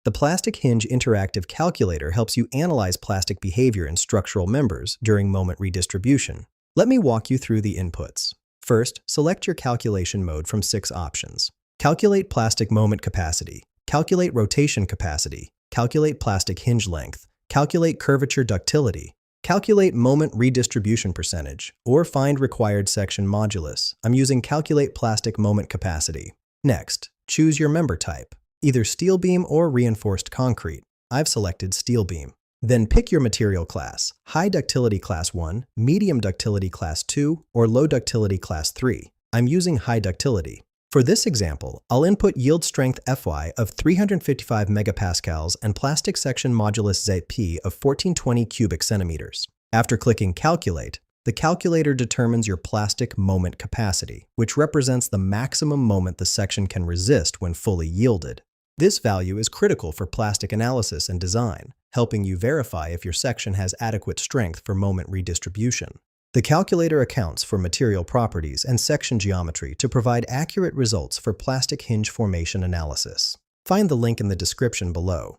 The Plastic Hinge Interactive Calculator helps you analyze plastic behavior in structural members during moment redistribution. Let me walk you through the inputs. First, select your calculation mode from 6 options. Calculate plastic moment capacity, calculate rotation capacity, calculate plastic hinge length, calculate curvature ductility, calculate moment redistribution percentage, or find required section modulus. I'm using calculate plastic moment capacity. Next, choose your member type, either steel beam or reinforced concrete. I've selected steel beam. Then pick your material class, high ductility class 1, medium ductility class 2, or low ductility class 3. I'm using high ductility. For this example, I'll input yield strength Fy of 355 megapascals and plastic section modulus Zp of 1420 cubic centimeters. After clicking Calculate, the calculator determines your plastic moment capacity, which represents the maximum moment the section can resist when fully yielded. This value is critical for plastic analysis and design, helping you verify if your section has adequate strength for moment redistribution. The calculator accounts for material properties and section geometry to provide accurate results for plastic hinge formation analysis. Find the link in the description below.